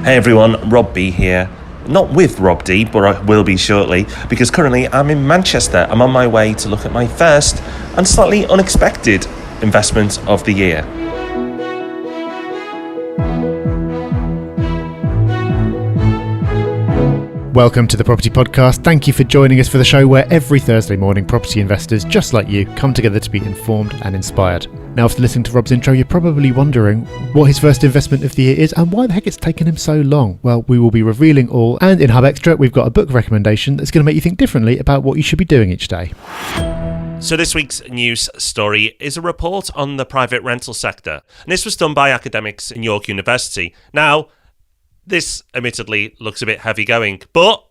Hey everyone, Rob B here. Not with Rob D, but I will be shortly, because currently I'm in Manchester. I'm on my way to look at my first and slightly unexpected investment of the year. Welcome to the Property Podcast. Thank you for joining us for the show where every Thursday morning property investors just like you come together to be informed and inspired. Now, after listening to Rob's intro, you're probably wondering what his first investment of the year is and why the heck it's taken him so long. Well, we will be revealing all, and in Hub Extra we've got a book recommendation that's going to make you think differently about what you should be doing each day. So this week's news story is a report on the private rental sector, and this was done by academics in York University. Now, this admittedly looks a bit heavy going, but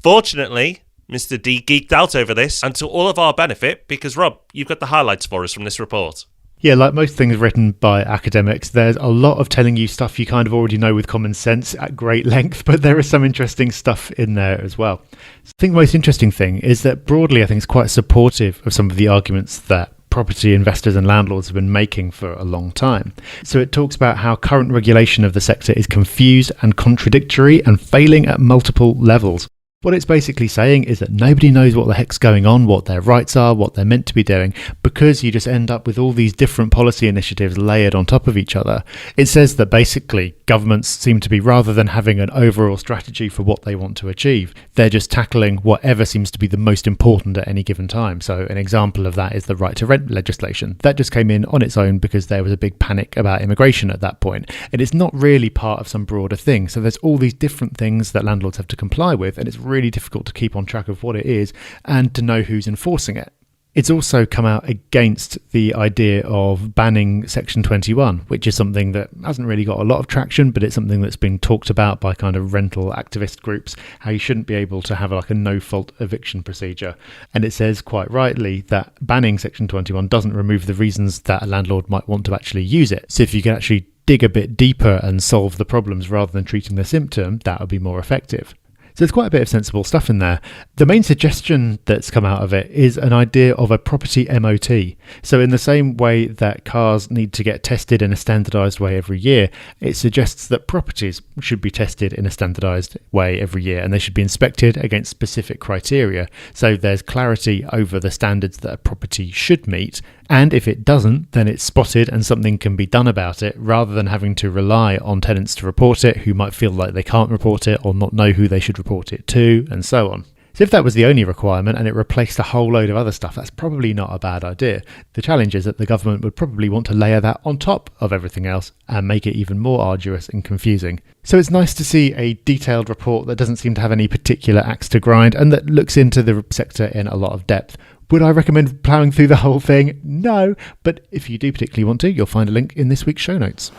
fortunately, Mr. D geeked out over this, and to all of our benefit, because Rob, you've got the highlights for us from this report. Yeah, like most things written by academics, there's a lot of telling you stuff you kind of already know with common sense at great length, but there is some interesting stuff in there as well. I think the most interesting thing is that broadly, I think it's quite supportive of some of the arguments that property investors and landlords have been making for a long time. So it talks about how current regulation of the sector is confused and contradictory and failing at multiple levels. What it's basically saying is that nobody knows what the heck's going on, what their rights are, what they're meant to be doing, because you just end up with all these different policy initiatives layered on top of each other. It says that basically governments seem to be, rather than having an overall strategy for what they want to achieve, they're just tackling whatever seems to be the most important at any given time. So an example of that is the right to rent legislation. That just came in on its own because there was a big panic about immigration at that point. And it's not really part of some broader thing. So there's all these different things that landlords have to comply with, and it's really difficult to keep on track of what it is and to know who's enforcing it. It's also come out against the idea of banning Section 21, which is something that hasn't really got a lot of traction, but it's something that's been talked about by kind of rental activist groups, how you shouldn't be able to have like a no-fault eviction procedure. And it says quite rightly that banning Section 21 doesn't remove the reasons that a landlord might want to actually use it. So if you can actually dig a bit deeper and solve the problems rather than treating the symptom, that would be more effective. So there's quite a bit of sensible stuff in there. The main suggestion that's come out of it is an idea of a property MOT. So in the same way that cars need to get tested in a standardised way every year, it suggests that properties should be tested in a standardised way every year, and they should be inspected against specific criteria. So there's clarity over the standards that a property should meet, and if it doesn't, then it's spotted and something can be done about it, rather than having to rely on tenants to report it who might feel like they can't report it or not know who they should report it to, and so on. So if that was the only requirement and it replaced a whole load of other stuff, that's probably not a bad idea. The challenge is that the government would probably want to layer that on top of everything else and make it even more arduous and confusing. So it's nice to see a detailed report that doesn't seem to have any particular axe to grind and that looks into the sector in a lot of depth. Would I recommend ploughing through the whole thing? No, but if you do particularly want to, you'll find a link in this week's show notes.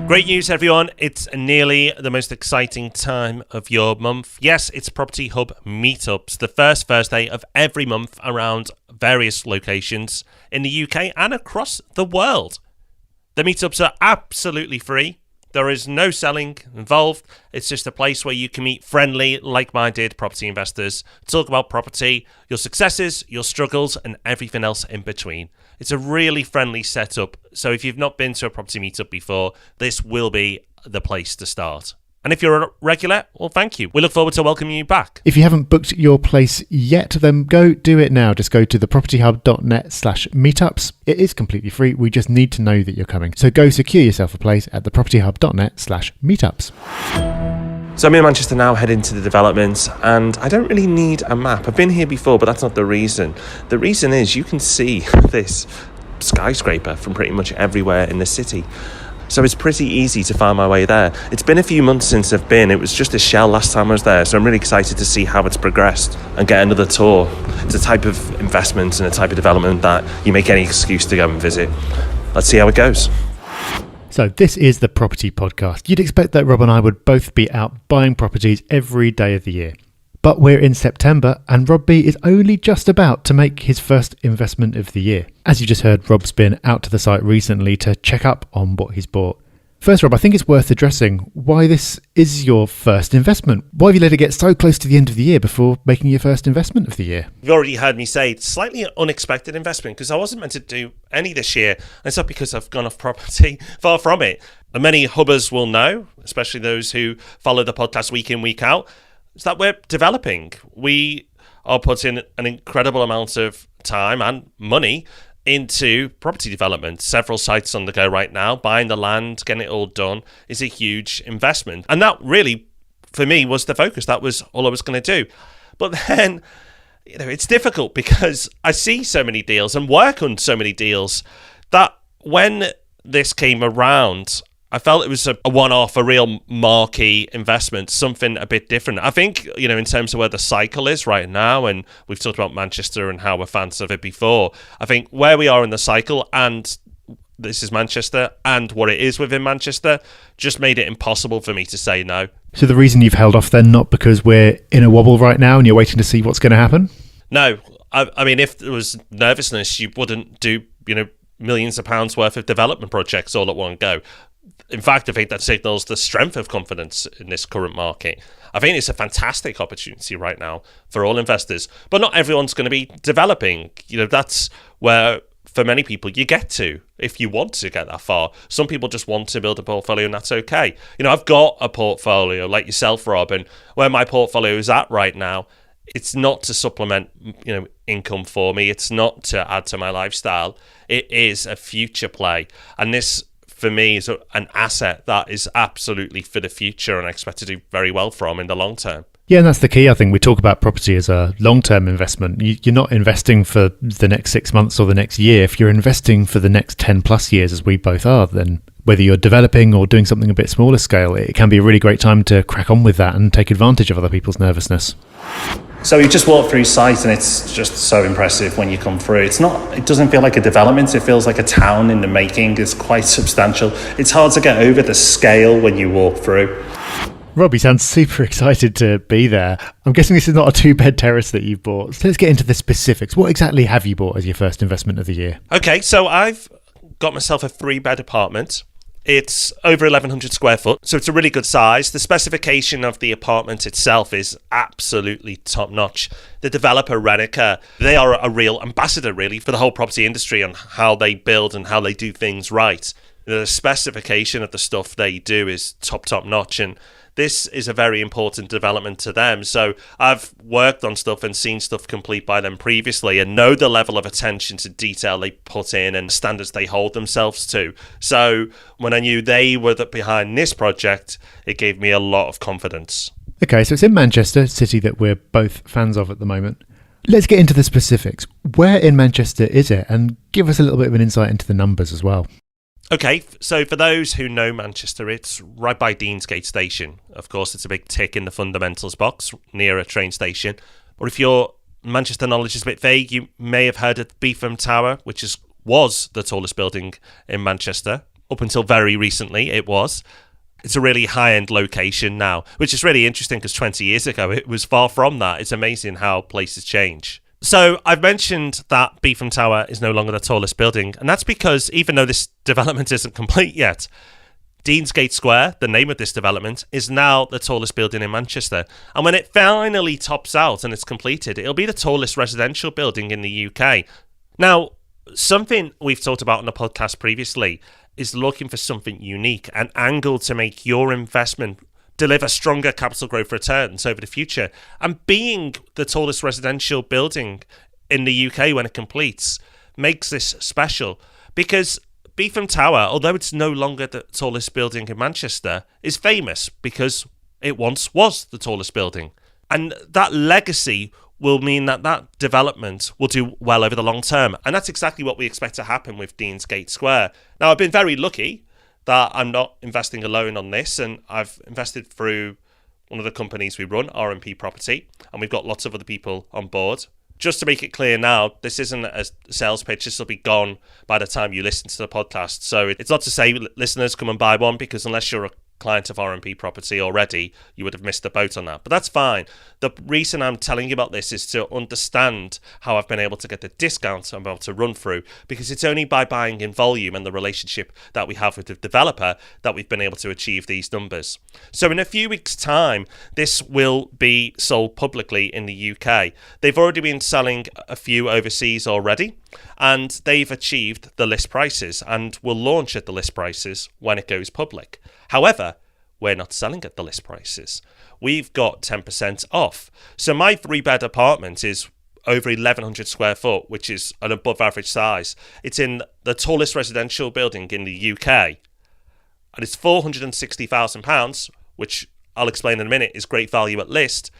Great news, everyone. It's nearly the most exciting time of your month. Yes, it's Property Hub meetups, the first Thursday of every month around various locations in the UK and across the world. The meetups are absolutely free. There is no selling involved. It's just a place where you can meet friendly, like-minded property investors, talk about property, your successes, your struggles, and everything else in between. It's a really friendly setup. So if you've not been to a property meetup before, this will be the place to start. And if you're a regular, well, thank you. We look forward to welcoming you back. If you haven't booked your place yet, then go do it now. Just go to thepropertyhub.net/meetups. It is completely free. We just need to know that you're coming. So go secure yourself a place at thepropertyhub.net/meetups. So I'm in Manchester now, heading to the development, and I don't really need a map. I've been here before, but that's not the reason. The reason is you can see this skyscraper from pretty much everywhere in the city. So it's pretty easy to find my way there. It's been a few months since I've been. It was just a shell last time I was there, so I'm really excited to see how it's progressed and get another tour. It's a type of investment and a type of development that you make any excuse to go and visit. Let's see how it goes. So this is the Property Podcast. You'd expect that Rob and I would both be out buying properties every day of the year. But we're in September and Rob B is only just about to make his first investment of the year. As you just heard, Rob's been out to the site recently to check up on what he's bought. First, Rob, I think it's worth addressing why this is your first investment. Why have you let it get so close to the end of the year before making your first investment of the year? You've already heard me say it's slightly an unexpected investment because I wasn't meant to do any this year. And it's not because I've gone off property, far from it. And many hubbers will know, especially those who follow the podcast week in, week out, is that we're developing. We are putting an incredible amount of time and money into property development. Several sites on the go right now. Buying the land, getting it all done is a huge investment. And that really, for me, was the focus. That was all I was going to do. But then, it's difficult because I see so many deals and work on so many deals that when this came around, I felt it was a one-off, a real marquee investment, something a bit different. I think, in terms of where the cycle is right now, and we've talked about Manchester and how we're fans of it before, I think where we are in the cycle, and this is Manchester, and what it is within Manchester, just made it impossible for me to say no. So the reason you've held off then, not because we're in a wobble right now and you're waiting to see what's going to happen? No. I mean, if there was nervousness, you wouldn't do, millions of pounds worth of development projects all at one go. In fact, I think that signals the strength of confidence in this current market. I think it's a fantastic opportunity right now for all investors, but not everyone's going to be developing. That's where, for many people, you get to if you want to get that far. Some people just want to build a portfolio, and that's okay. I've got a portfolio like yourself, Rob, and where my portfolio is at right now, it's not to supplement, income for me. It's not to add to my lifestyle. It is a future play, and this, for me, is an asset that is absolutely for the future, and I expect to do very well from in the long term. Yeah, and that's the key. I think we talk about property as a long-term investment. You're not investing for the next 6 months or the next year. If you're investing for the next 10 plus years, as we both are, then whether you're developing or doing something a bit smaller scale, it can be a really great time to crack on with that and take advantage of other people's nervousness. So we've just walked through site, and it's just so impressive when you come through. It doesn't feel like a development. It feels like a town in the making. It's quite substantial. It's hard to get over the scale when you walk through. Robbie sounds super excited to be there. I'm guessing this is not a 2-bed terrace that you've bought. So let's get into the specifics. What exactly have you bought as your first investment of the year? Okay, so I've got myself a 3-bed apartment. It's over 1,100 square foot, so it's a really good size. The specification of the apartment itself is absolutely top-notch. The developer, Renica, they are a real ambassador, really, for the whole property industry on how they build and how they do things right. The specification of the stuff they do is top-notch, and this is a very important development to them. So I've worked on stuff and seen stuff complete by them previously and know the level of attention to detail they put in and standards they hold themselves to. So when I knew they were behind this project, it gave me a lot of confidence. Okay, so it's in Manchester, a city that we're both fans of at the moment. Let's get into the specifics. Where in Manchester is it? And give us a little bit of an insight into the numbers as well. Okay, so for those who know Manchester, it's right by Deansgate Station. Of course, it's a big tick in the fundamentals box near a train station. Or if your Manchester knowledge is a bit vague, you may have heard of Beetham Tower, which was the tallest building in Manchester. Up until very recently, it was. It's a really high-end location now, which is really interesting because 20 years ago, it was far from that. It's amazing how places change. So I've mentioned that Beetham Tower is no longer the tallest building, and that's because even though this development isn't complete yet, Deansgate Square, the name of this development, is now the tallest building in Manchester. And when it finally tops out and it's completed, it'll be the tallest residential building in the UK. Now, something we've talked about on the podcast previously is looking for something unique, an angle to make your investment deliver stronger capital growth returns over the future. And being the tallest residential building in the UK when it completes makes this special because Beetham Tower, although it's no longer the tallest building in Manchester, is famous because it once was the tallest building. And that legacy will mean that development will do well over the long term. And that's exactly what we expect to happen with Deansgate Square. Now, I've been very lucky that I'm not investing alone on this, and I've invested through one of the companies we run, R&P Property, and we've got lots of other people on board. Just to make it clear now, this isn't a sales pitch. This will be gone by the time you listen to the podcast. So it's not to say, listeners, come and buy one, because unless you're a client of R&P Property already, you would have missed the boat on that. But that's fine. The reason I'm telling you about this is to understand how I've been able to get the discounts I'm about to run through, because it's only by buying in volume and the relationship that we have with the developer that we've been able to achieve these numbers. So in a few weeks' time, this will be sold publicly in the UK. They've already been selling a few overseas already. and they've achieved the list prices and will launch at the list prices when it goes public. However, we're not selling at the list prices. We've got 10% off. So my 3-bed apartment is over 1,100 square foot, which is an above average size. It's in the tallest residential building in the UK, and it's £460,000, which I'll explain in a minute is great value at list,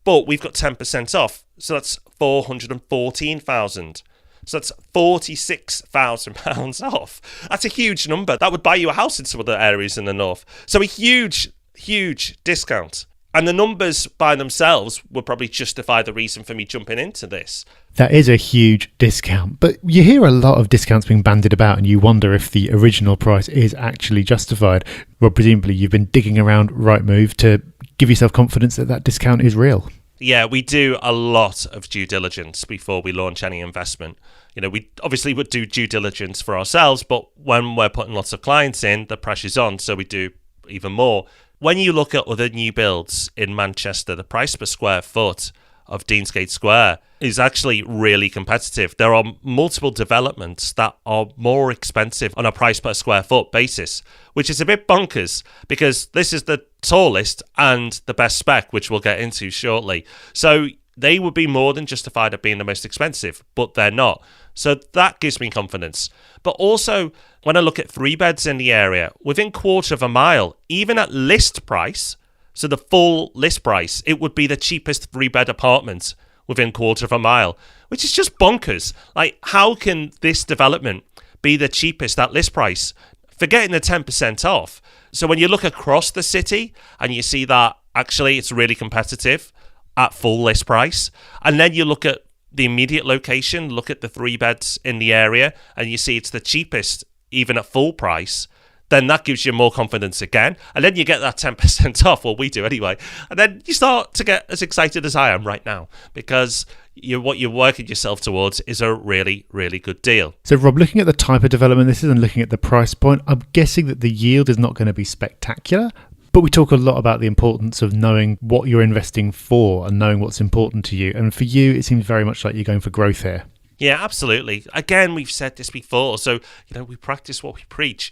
but we've got 10% off, so that's 414,000. So that's £46,000 off. That's a huge number. That would buy you a house in some other areas in the north. So a huge, huge discount. And the numbers by themselves would probably justify the reason for me jumping into this. That is a huge discount. But you hear a lot of discounts being bandied about and you wonder if the original price is actually justified. Well, presumably you've been digging around Rightmove to give yourself confidence that that discount is real. Yeah, we do a lot of due diligence before we launch any investment. We obviously would do due diligence for ourselves, but when we're putting lots of clients in, the pressure's on, so we do even more. When you look at other new builds in Manchester, the price per square foot of Deansgate Square is actually really competitive. There are multiple developments that are more expensive on a price per square foot basis, which is a bit bonkers because this is the tallest and the best spec, which we'll get into shortly. So they would be more than justified at being the most expensive, but they're not. So that gives me confidence. But also, when I look at 3 beds in the area, within quarter of a mile, even at list price, so the full list price, it would be the cheapest 3-bed apartment within quarter of a mile, which is just bonkers. Like, how can this development be the cheapest at list price? Forgetting the 10% off. So when you look across the city and you see that actually it's really competitive at full list price, and then you look at the immediate location, look at the 3 beds in the area, and you see it's the cheapest even at full price, then that gives you more confidence again. And then you get that 10% off, well, we do anyway. And then you start to get as excited as I am right now because what you're working yourself towards is a really, really good deal. So, Rob, looking at the type of development this is and looking at the price point, I'm guessing that the yield is not going to be spectacular. But we talk a lot about the importance of knowing what you're investing for and knowing what's important to you. And for you, it seems very much like you're going for growth here. Yeah, absolutely. Again, we've said this before. So, we practice what we preach.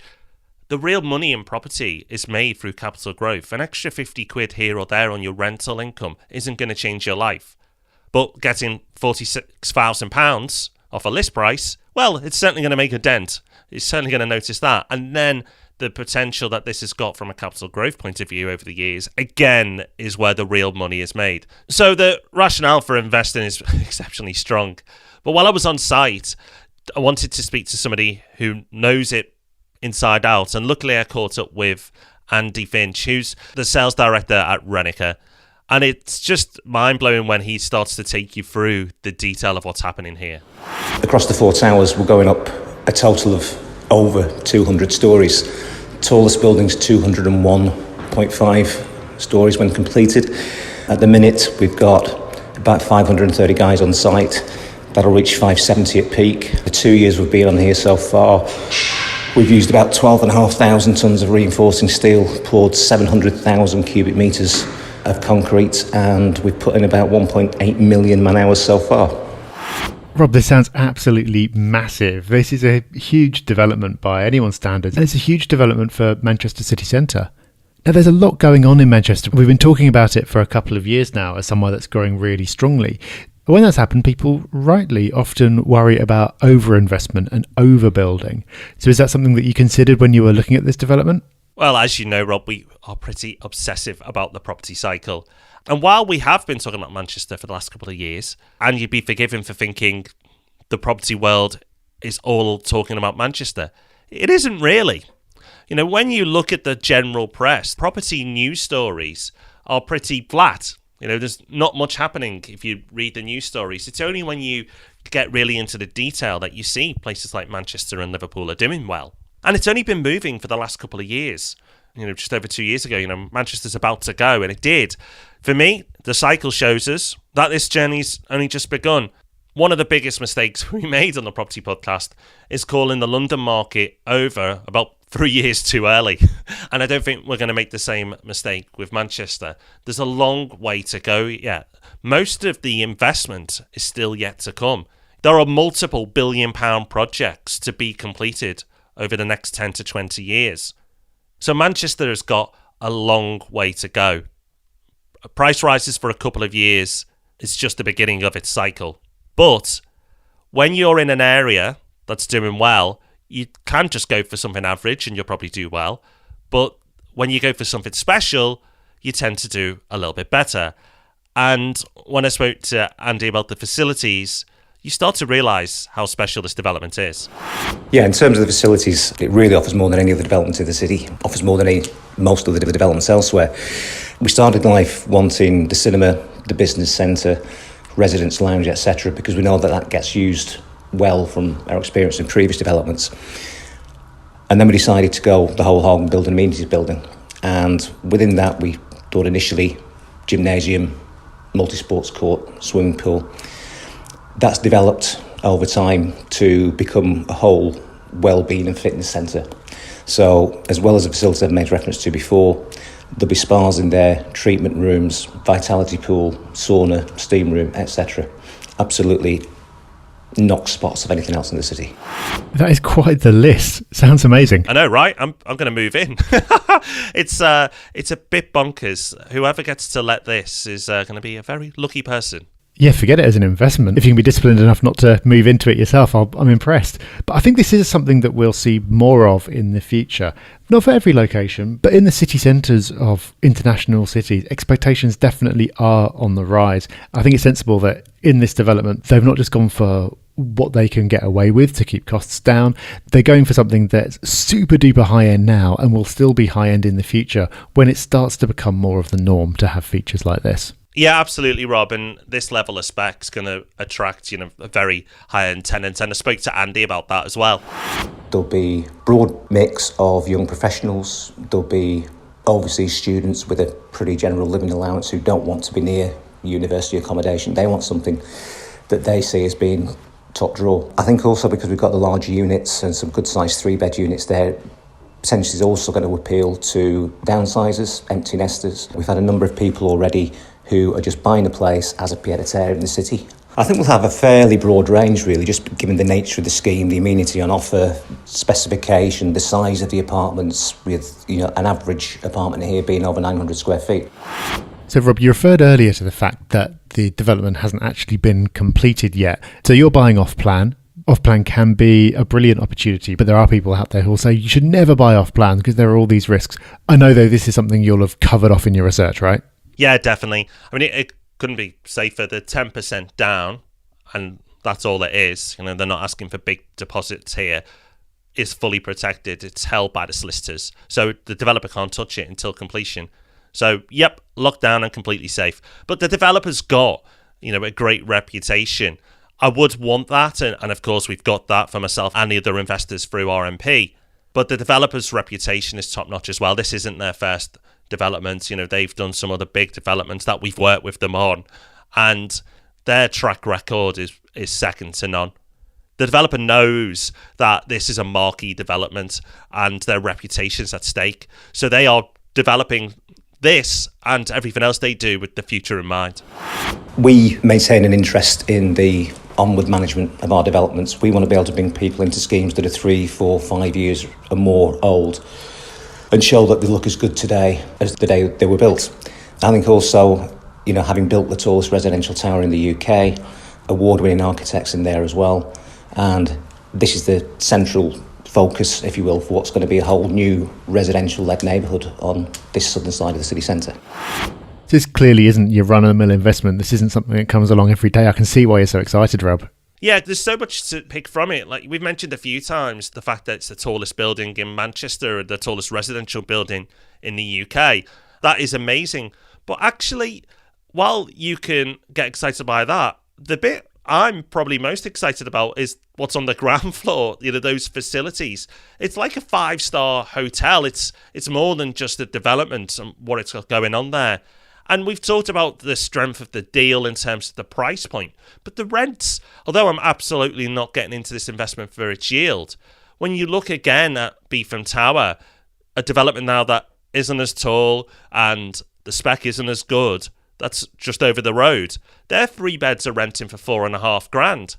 The real money in property is made through capital growth. An extra 50 quid here or there on your rental income isn't going to change your life. But getting £46,000 off a list price, well, it's certainly going to make a dent. It's certainly going to notice that. And then the potential that this has got from a capital growth point of view over the years, again, is where the real money is made. So the rationale for investing is exceptionally strong. But while I was on site, I wanted to speak to somebody who knows it inside out. And luckily I caught up with Andy Finch, who's the sales director at Renica. And it's just mind-blowing when he starts to take you through the detail of what's happening here. Across the 4 towers, we're going up a total of over 200 stories. Tallest building's 201.5 stories when completed. At the minute, we've got about 530 guys on site. That'll reach 570 at peak. The 2 years we've been on here so far, we've used about 12,500 tonnes of reinforcing steel, poured 700,000 cubic metres of concrete, and we've put in about 1.8 million man-hours so far. Rob, this sounds absolutely massive. This is a huge development by anyone's standards, and it's a huge development for Manchester city centre. Now, there's a lot going on in Manchester. We've been talking about it for a couple of years now as somewhere that's growing really strongly. When that's happened, people rightly often worry about overinvestment and overbuilding. So is that something that you considered when you were looking at this development? Well, as you know, Rob, we are pretty obsessive about the property cycle. And while we have been talking about Manchester for the last couple of years, and you'd be forgiven for thinking the property world is all talking about Manchester, it isn't really. When you look at the general press, property news stories are pretty flat. There's not much happening if you read the news stories. It's only when you get really into the detail that you see places like Manchester and Liverpool are doing well. And it's only been moving for the last couple of years. Just over 2 years ago, Manchester's about to go, and it did. For me, the cycle shows us that this journey's only just begun. One of the biggest mistakes we made on the property podcast is calling the London market over about 3 years too early. And I don't think we're going to make the same mistake with Manchester. There's a long way to go yet. Most of the investment is still yet to come. There are multiple billion-pound projects to be completed over the next 10 to 20 years. So Manchester has got a long way to go. Price rises for a couple of years is just the beginning of its cycle. But when you're in an area that's doing well, you can just go for something average and you'll probably do well. But when you go for something special, you tend to do a little bit better. And when I spoke to Andy about the facilities, you start to realise how special this development is. Yeah, in terms of the facilities, it really offers more than any other development in the city. Offers more than most of the developments elsewhere. We started life wanting the cinema, the business centre, residence lounge, etc., because we know that gets used well from our experience in previous developments. And then we decided to go the whole hog and build an amenities building. And within that, we thought initially gymnasium, multi-sports court, swimming pool. That's developed over time to become a whole wellbeing and fitness centre. So as well as the facilities I've made reference to before, there'll be spas in there, treatment rooms, vitality pool, sauna, steam room, etc. Absolutely knock spots of anything else in the city. That is quite the list. Sounds amazing. I know, right? I'm going to move in. It's a bit bonkers. Whoever gets to let this is going to be a very lucky person. Yeah, forget it as an investment. If you can be disciplined enough not to move into it yourself, I'm impressed. But I think this is something that we'll see more of in the future. Not for every location, but in the city centres of international cities, expectations definitely are on the rise. I think it's sensible that in this development, they've not just gone for what they can get away with to keep costs down. They're going for something that's super duper high end now and will still be high end in the future when it starts to become more of the norm to have features like this. Yeah, absolutely, Rob. And this level of spec is going to attract, a very high-end tenant. And I spoke to Andy about that as well. There'll be a broad mix of young professionals. There'll be overseas students with a pretty general living allowance who don't want to be near university accommodation. They want something that they see as being top draw. I think also because we've got the larger units and some good-sized 3-bed units there, potentially is also going to appeal to downsizers, empty nesters. We've had a number of people already who are just buying a place as a pied-à-terre in the city. I think we'll have a fairly broad range, really, just given the nature of the scheme, the amenity on offer, specification, the size of the apartments, with an average apartment here being over 900 square feet. So, Rob, you referred earlier to the fact that the development hasn't actually been completed yet. So you're buying off-plan. Off-plan can be a brilliant opportunity, but there are people out there who will say you should never buy off-plan because there are all these risks. I know, though, this is something you'll have covered off in your research, right? Yeah, definitely. I mean, it couldn't be safer. They're 10% down, and that's all it is. They're not asking for big deposits here. It's fully protected. It's held by the solicitors. So the developer can't touch it until completion. So, yep, locked down and completely safe. But the developer's got, a great reputation. I would want that, and of course we've got that for myself and the other investors through RMP. But the developer's reputation is top-notch as well. This isn't their first development. They've done some other big developments that we've worked with them on, and their track record is second to none. The developer knows that this is a marquee development and their reputation's at stake. So they are developing this and everything else they do with the future in mind. We maintain an interest in the onward management of our developments. We want to be able to bring people into schemes that are 3, 4, 5 years or more old and show that they look as good today as the day they were built. I think also, having built the tallest residential tower in the UK, award-winning architects in there as well, and this is the central focus, if you will, for what's going to be a whole new residential-led neighbourhood on this southern side of the city centre. This clearly isn't your run-of-the-mill investment. This isn't something that comes along every day. I can see why you're so excited, Rob. Yeah, there's so much to pick from it. Like we've mentioned a few times, the fact that it's the tallest building in Manchester, the tallest residential building in the UK. That is amazing. But actually, while you can get excited by that, the bit I'm probably most excited about is what's on the ground floor, those facilities. It's like a 5-star hotel. It's more than just a development and what it's got going on there. And we've talked about the strength of the deal in terms of the price point. But the rents, although I'm absolutely not getting into this investment for its yield, when you look again at Beetham Tower, a development now that isn't as tall and the spec isn't as good, that's just over the road, their 3 beds are renting for $4,500.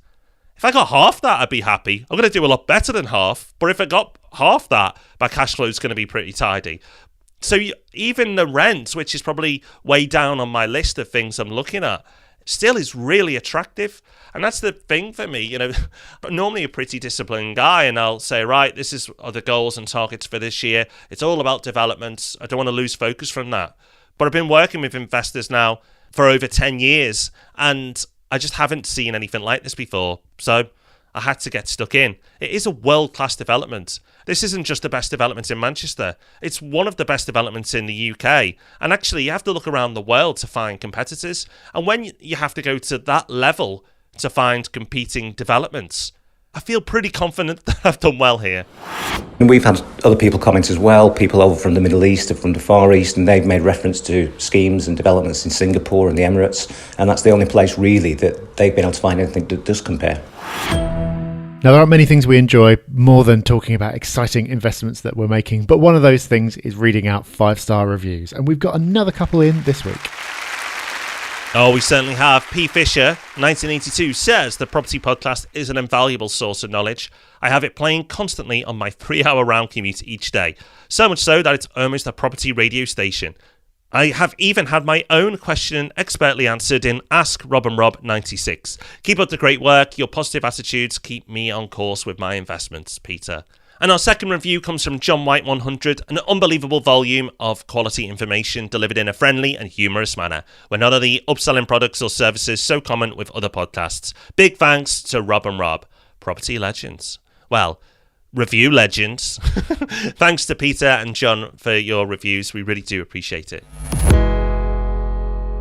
If I got half that, I'd be happy. I'm going to do a lot better than half. But if I got half that, my cash flow is going to be pretty tidy. So even the rent, which is probably way down on my list of things I'm looking at, still is really attractive. And that's the thing for me. I'm normally a pretty disciplined guy, and I'll say, right, this are the goals and targets for this year. It's all about developments. I don't want to lose focus from that. But I've been working with investors now for over 10 years, and I just haven't seen anything like this before. So I had to get stuck in. It is a world-class development. This isn't just the best development in Manchester. It's one of the best developments in the UK. And actually, you have to look around the world to find competitors. And when you have to go to that level to find competing developments, I feel pretty confident that I've done well here. And we've had other people comment as well, people over from the Middle East and from the Far East, and they've made reference to schemes and developments in Singapore and the Emirates, and that's the only place really that they've been able to find anything that does compare. Now, there aren't many things we enjoy more than talking about exciting investments that we're making, but one of those things is reading out 5-star reviews, and we've got another couple in this week. Oh, we certainly have. P. Fisher, 1982, says the Property Podcast is an invaluable source of knowledge. I have it playing constantly on my 3-hour round commute each day, so much so that it's almost a property radio station. I have even had my own question expertly answered in Ask Rob and Rob 96. Keep up the great work. Your positive attitudes keep me on course with my investments, Peter. And our second review comes from John White 100, an unbelievable volume of quality information delivered in a friendly and humorous manner, where none of the upselling products or services so common with other podcasts. Big thanks to Rob and Rob, property legends. Well, review legends. Thanks to Peter and John for your reviews. We really do appreciate it.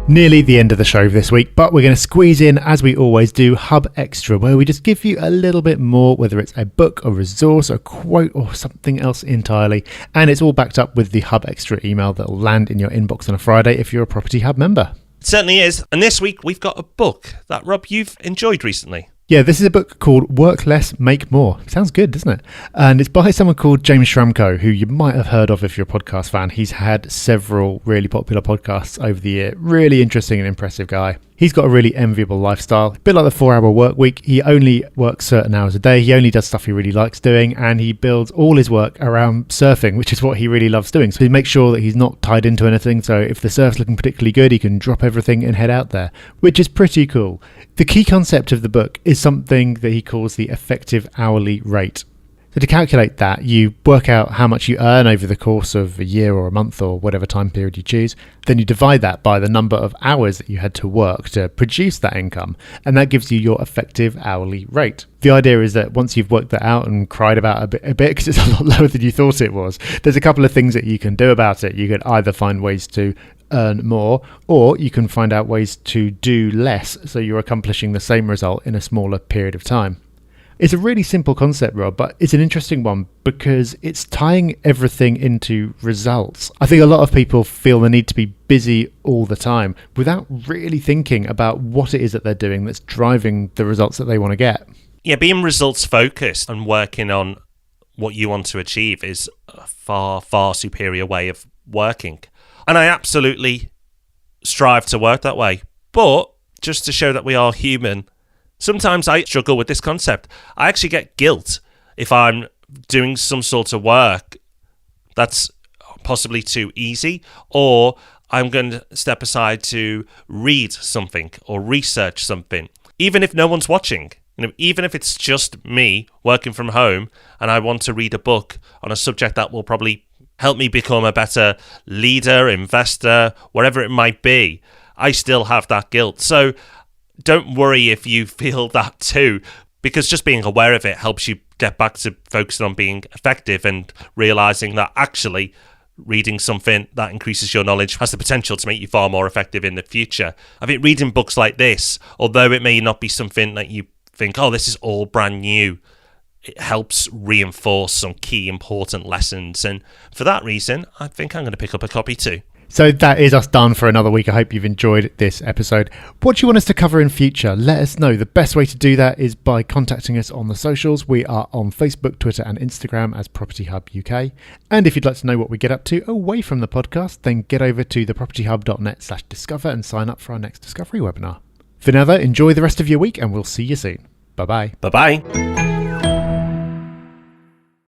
Nearly the end of the show this week, but we're going to squeeze in, as we always do, Hub Extra, where we just give you a little bit more, whether it's a book, a resource, a quote, or something else entirely. And it's all backed up with the Hub Extra email that will land in your inbox on a Friday if you're a Property Hub member. It certainly is. And this week we've got a book that, Rob, you've enjoyed recently. Yeah, this is a book called Work Less, Make More. Sounds good, doesn't it? And it's by someone called James Schramko, who you might have heard of if you're a podcast fan. He's had several really popular podcasts over the year. Really interesting and impressive guy. He's got a really enviable lifestyle. A bit like the 4-hour work week. He only works certain hours a day. He only does stuff he really likes doing, and he builds all his work around surfing, which is what he really loves doing. So he makes sure that he's not tied into anything. So if the surf's looking particularly good, he can drop everything and head out there, which is pretty cool. The key concept of the book is something that he calls the effective hourly rate. So to calculate that, you work out how much you earn over the course of a year or a month or whatever time period you choose. Then you divide that by the number of hours that you had to work to produce that income, and that gives you your effective hourly rate. The idea is that once you've worked that out and cried about it a bit because it's a lot lower than you thought it was, there's a couple of things that you can do about it. You can either find ways to earn more, or you can find out ways to do less so you're accomplishing the same result in a smaller period of time. It's a really simple concept, Rob, but it's an interesting one because it's tying everything into results. I think a lot of people feel the need to be busy all the time without really thinking about what it is that they're doing that's driving the results that they want to get. Yeah, being results focused and working on what you want to achieve is a far, far superior way of working. And I absolutely strive to work that way. But just to show that we are human, sometimes I struggle with this concept. I actually get guilt if I'm doing some sort of work that's possibly too easy, or I'm going to step aside to read something or research something, even if no one's watching. Even if it's just me working from home and I want to read a book on a subject that will probably help me become a better leader, investor, whatever it might be, I still have that guilt. So don't worry if you feel that too, because just being aware of it helps you get back to focusing on being effective and realizing that actually reading something that increases your knowledge has the potential to make you far more effective in the future. I think reading books like this, although it may not be something that you think, oh, this is all brand new, it helps reinforce some key important lessons. And for that reason, I think I'm going to pick up a copy too. So that is us done for another week. I hope you've enjoyed this episode. What do you want us to cover in future? Let us know. The best way to do that is by contacting us on the socials. We are on Facebook, Twitter and Instagram as Property Hub UK. And if you'd like to know what we get up to away from the podcast, then get over to thepropertyhub.net/discover and sign up for our next Discovery webinar. For now though, enjoy the rest of your week and we'll see you soon. Bye-bye. Bye-bye.